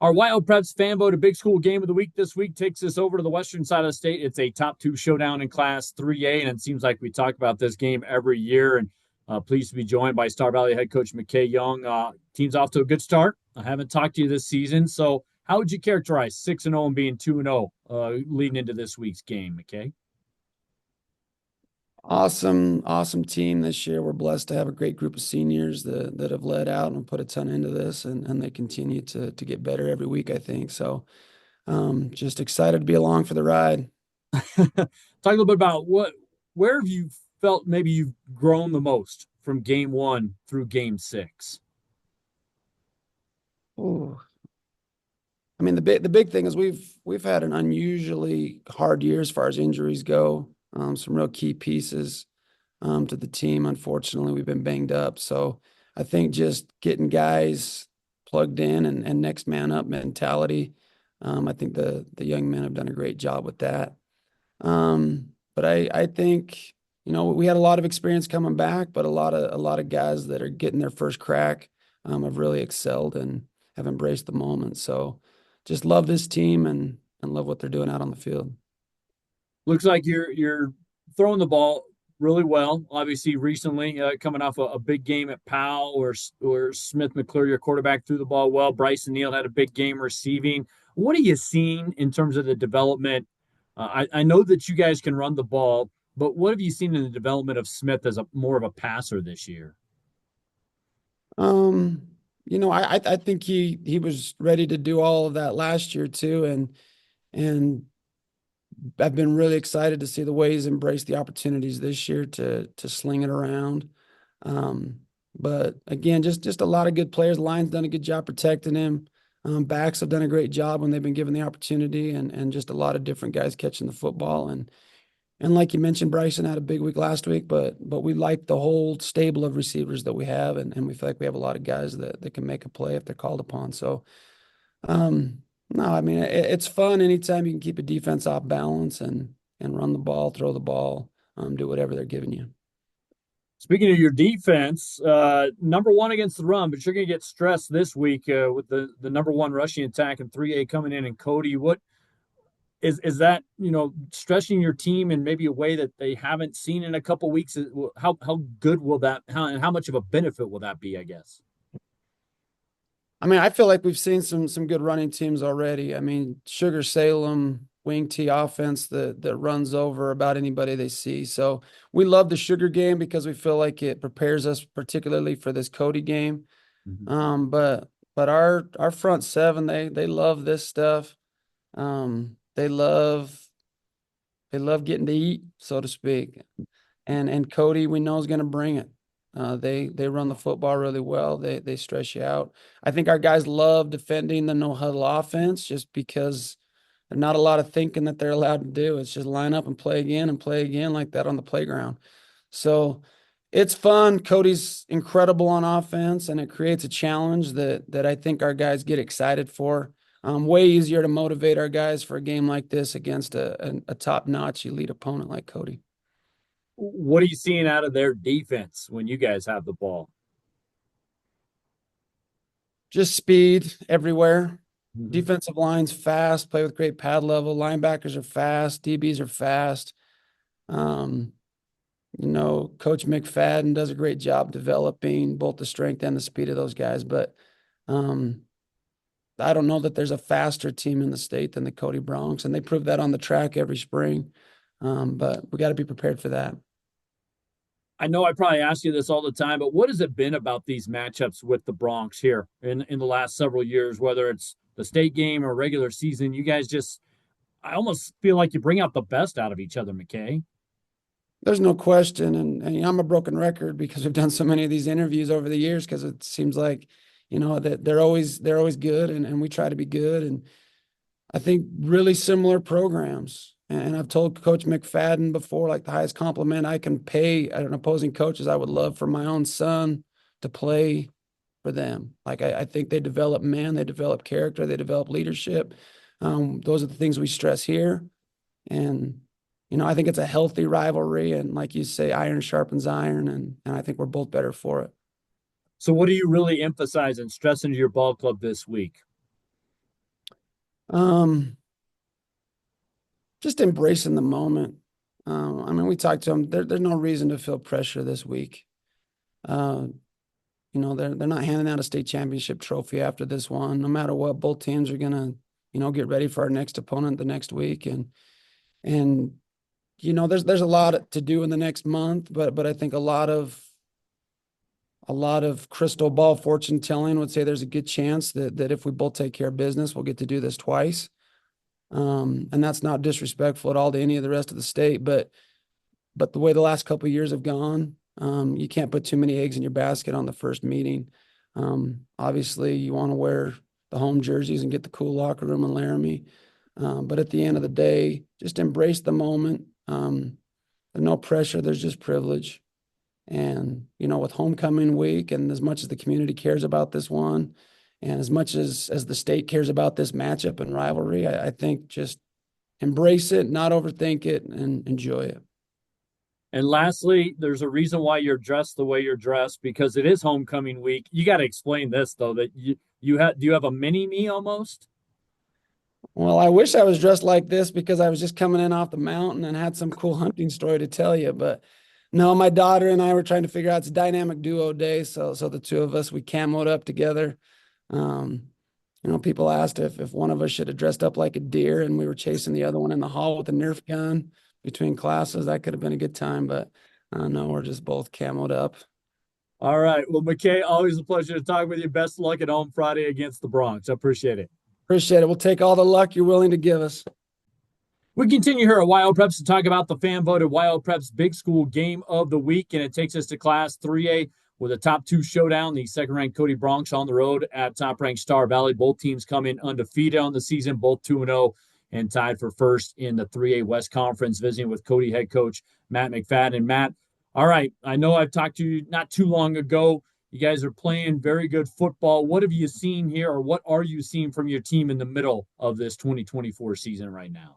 Our Wyopreps fan vote, a big school game of the week this week, takes us over to the western side of the state. It's a top two showdown in Class 3A, and it seems like we talk about this game every year. And pleased to be joined by Star Valley head coach McKay Young. Team's off to a good start. I haven't talked to you this season, so how would you characterize 6-0 and being 2-0 leading into this week's game, McKay? Awesome team this year. We're blessed to have a great group of seniors that have led out and put a ton into this, and they continue to get better every week, I think. So just excited to be along for the ride. Talk a little bit about where have you felt maybe you've grown the most from game one through game six? Ooh. I mean, the big thing is we've had an unusually hard year as far as injuries go. Some real key pieces to the team. Unfortunately, we've been banged up. So I think just getting guys plugged in and next man up mentality. I think the young men have done a great job with that. But I think, we had a lot of experience coming back, but a lot of guys that are getting their first crack have really excelled and have embraced the moment. So just love this team and love what they're doing out on the field. Looks like you're throwing the ball really well. Obviously, recently coming off a big game at Powell, where Smith McClure, your quarterback, threw the ball well. Bryson Neal had a big game receiving. What are you seeing in terms of the development? I know that you guys can run the ball, but what have you seen in the development of Smith as a more of a passer this year? Um, I think he was ready to do all of that last year too, and I've been really excited to see the way he's embraced the opportunities this year to sling it around. But again, just a lot of good players. Line's done a good job protecting him. Backs have done a great job when they've been given the opportunity, and just a lot of different guys catching the football. And like you mentioned, Bryson had a big week last week, but we like the whole stable of receivers that we have, and we feel like we have a lot of guys that can make a play if they're called upon. So no, I mean it's fun anytime you can keep a defense off balance and run the ball, throw the ball, do whatever they're giving you. Speaking of your defense, number one against the run, but you're going to get stressed this week with the number one rushing attack and 3A coming in and Cody. What is that, stretching your team in maybe a way that they haven't seen in a couple weeks? How good will that, how much of a benefit will that be, I guess? I mean, I feel like we've seen some good running teams already. I mean, Sugar Salem wing T offense that runs over about anybody they see. So we love the Sugar game because we feel like it prepares us particularly for this Cody game. Mhm. But our front seven, they love this stuff. They love getting to eat, so to speak. And Cody, we know, is going to bring it. They run the football really well. They stress you out. I think our guys love defending the no huddle offense just because there's not a lot of thinking that they're allowed to do. It's just line up and play again like that on the playground. So it's fun. Cody's incredible on offense, and it creates a challenge that I think our guys get excited for. Way easier to motivate our guys for a game like this against a top-notch elite opponent like Cody. What are you seeing out of their defense when you guys have the ball? Just speed everywhere. Mhm. Defensive line's fast, play with great pad level. Linebackers are fast, DBs are fast. Um, Coach McFadden does a great job developing both the strength and the speed of those guys. But um, I don't know that there's a faster team in the state than the Cody Bronx, and they prove that on the track every spring. But we got to be prepared for that. I know I probably ask you this all the time, but what has it been about these matchups with the Bronx here in the last several years, whether it's the state game or regular season? You guys just, I almost feel like you bring out the best out of each other, McKay. There's no question, and I'm a broken record because we've done so many of these interviews over the years. Because it seems like, that they're always good, and we try to be good. And I think really similar programs. And I've told Coach McFadden before, like the highest compliment I can pay an opposing coach is I would love for my own son to play for them. Like I think they develop men, they develop character, they develop leadership. Those are the things we stress here. And I think it's a healthy rivalry, and like you say, iron sharpens iron, and I think we're both better for it. So, what do you really emphasize and stress into your ball club this week? Um, just embracing the moment. I mean, we talked to them. There's no reason to feel pressure this week. Uh, they're not handing out a state championship trophy after this one. No matter what, both teams are gonna, get ready for our next opponent the next week, and there's a lot to do in the next month, but I think a lot of crystal ball fortune telling would say there's a good chance that if we both take care of business, we'll get to do this twice. And that's not disrespectful at all to any of the rest of the state, but the way the last couple of years have gone, you can't put too many eggs in your basket on the first meeting. Obviously, you want to wear the home jerseys and get the cool locker room in Laramie. But at the end of the day, just embrace the moment. There's no pressure, there's just privilege. And, with homecoming week, and as much as the community cares about this one, and as much as the state cares about this matchup and rivalry, I think just embrace it, not overthink it, and enjoy it. And lastly, there's a reason why you're dressed the way you're dressed because it is homecoming week. You got to explain this though that you have do you have a mini me almost? Well, I wish I was dressed like this because I was just coming in off the mountain and had some cool hunting story to tell you. But no, my daughter and I were trying to figure out it's a dynamic duo day. So the two of us, we camoed up together. Um, people asked if one of us should have dressed up like a deer and we were chasing the other one in the hall with a Nerf gun between classes. That could have been a good time, but no, we're just both camoed up. All right. Well, McKay, always a pleasure to talk with you. Best of luck at home Friday against the Bronx. I appreciate it. Appreciate it. We'll take all the luck you're willing to give us. We continue here at Wyopreps to talk about the fan voted Wyopreps Big School Game of the Week, and it takes us to Class 3A with a top two showdown. The second ranked Cody Bronx on the road at top ranked Star Valley. Both teams come in undefeated on the season, both 2-0 and tied for first in the 3A West Conference, visiting with Cody head coach Matt McFadden. Matt, all right, I know I've talked to you not too long ago. You guys are playing very good football. What have you seen here, or what are you seeing from your team in the middle of this 2024 season right now?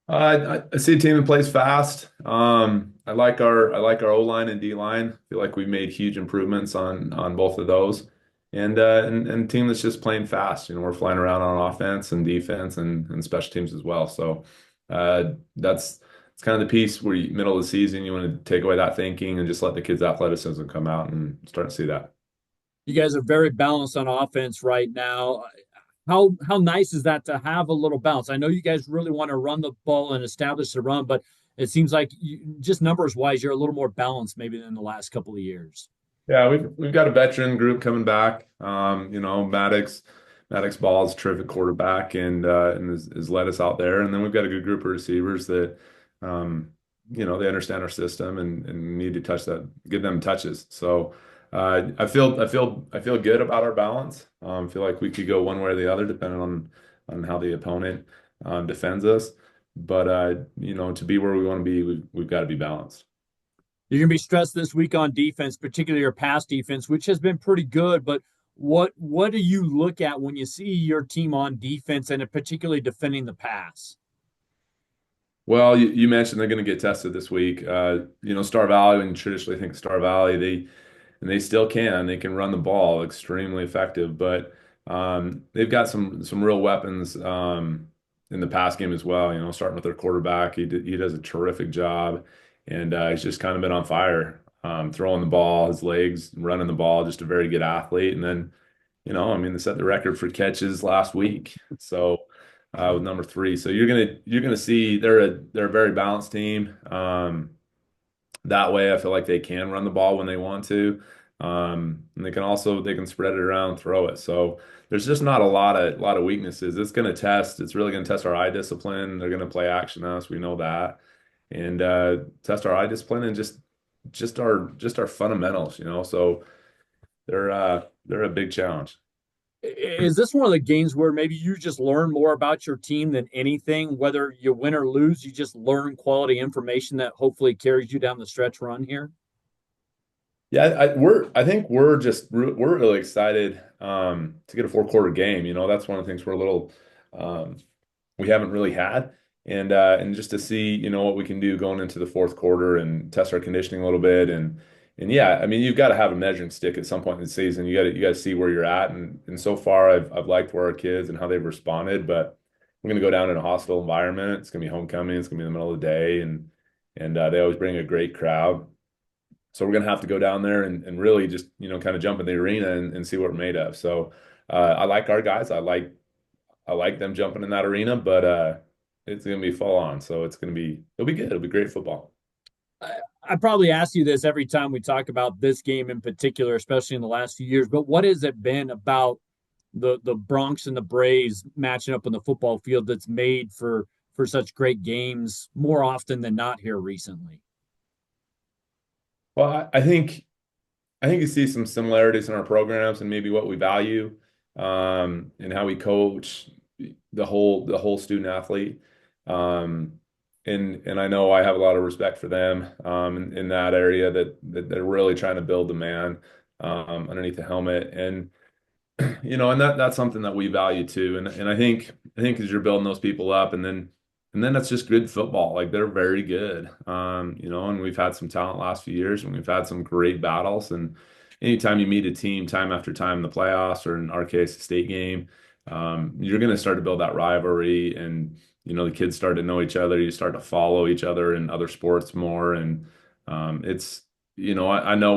I see a team that plays fast. I like our O line and D line. Feel like we've made huge improvements on both of those, and a team that's just playing fast. We're flying around on offense and defense and special teams as well. So that's it's kind of the piece where middle of the season you want to take away that thinking and just let the kids' athleticism come out and start to see that. You guys are very balanced on offense right now. How nice is that to have a little bounce? I know you guys really want to run the ball and establish the run, but it seems like just numbers wise, you're a little more balanced maybe than the last couple of years. Yeah, we've got a veteran group coming back. Maddox Ball is a terrific quarterback and has led us out there. And then we've got a good group of receivers that they understand our system and need to give them touches. So I feel good about our balance. Feel like we could go one way or the other depending on how the opponent defends us. But to be where we want to be, we've got to be balanced. You're going to be stressed this week on defense, particularly your pass defense, which has been pretty good. But what do you look at when you see your team on defense and particularly defending the pass? Well, you mentioned they're going to get tested this week. Star Valley, when you traditionally think Star Valley, they still can. They can run the ball extremely effective, but they've got some real weapons in the pass game as well. Starting with their quarterback, he does a terrific job, and he's just kind of been on fire, throwing the ball, his legs, running the ball, just a very good athlete. And then, I mean, they set the record for catches last week, so with number three. So you're gonna see they're a very balanced team. That way, I feel like they can run the ball when they want to. And they can spread it around, throw it. So there's just not a lot of weaknesses. It's really gonna test our eye discipline. They're gonna play action us. We know that. And test our eye discipline and just our fundamentals. So they're a big challenge. Is this one of the games where maybe you just learn more about your team than anything? Whether you win or lose, you just learn quality information that hopefully carries you down the stretch run here? Yeah, I think we're really excited to get a four-quarter game. That's one of the things um, we haven't really had, and just to see what we can do going into the fourth quarter and test our conditioning a little bit and yeah, I mean, you've got to have a measuring stick at some point in the season. You got to see where you're at, and so far, I've liked where our kids and how they've responded. But we're going to go down in a hostile environment. It's going to be homecoming. It's going to be in the middle of the day, and they always bring a great crowd. So we're going to have to go down there and really just kind of jump in the arena and see what we're made of. So I like our guys. I like them jumping in that arena, but it's going to be full on. So it'll be good. It'll be great football. I probably ask you this every time we talk about this game in particular, especially in the last few years, but what has it been about the Bronx and the Braves matching up on the football field that's made for such great games more often than not here recently? Well, I think you see some similarities in our programs and maybe what we value, and how we coach the whole student athlete. Um, and I know I have a lot of respect for them, in that area that they're really trying to build the man, underneath the helmet. And and that's something that we value too. And I think as you're building those people up, and then that's just good football. Like they're very good. And we've had some talent last few years, and we've had some great battles. And anytime you meet a team time after time in the playoffs, or in our case, a state game, you're going to start to build that rivalry, and the kids start to know each other. You start to follow each other in other sports more, and it's I know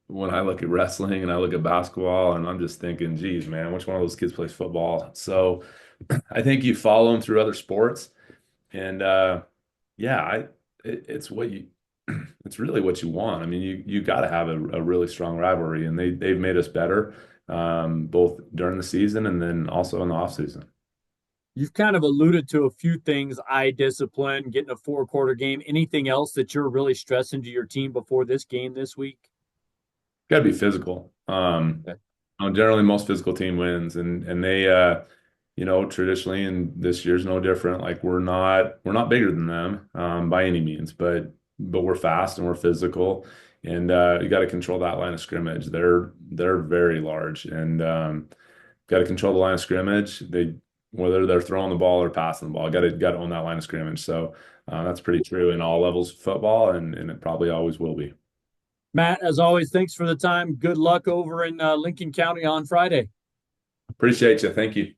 when I look at wrestling and I look at basketball, and I'm just thinking, geez, man, which one of those kids plays football? So I think you follow them through other sports, and yeah, it's what you it's really what you want. I mean, you got to have a really strong rivalry, and they've made us better, both during the season and then also in the off season. You've kind of alluded to a few things: eye discipline, getting a four-quarter game. Anything else that you're really stressing to your team before this game this week? Got to be physical. Okay. Generally, most physical team wins, and they, traditionally, and this year's no different. Like we're not bigger than them, by any means, but we're fast and we're physical, and you got to control that line of scrimmage. They're very large, and got to control the line of scrimmage. Whether they're throwing the ball or passing the ball, got to own that line of scrimmage. So that's pretty true in all levels of football, and it probably always will be. Matt, as always, thanks for the time. Good luck over in Lincoln County on Friday. Appreciate you. Thank you.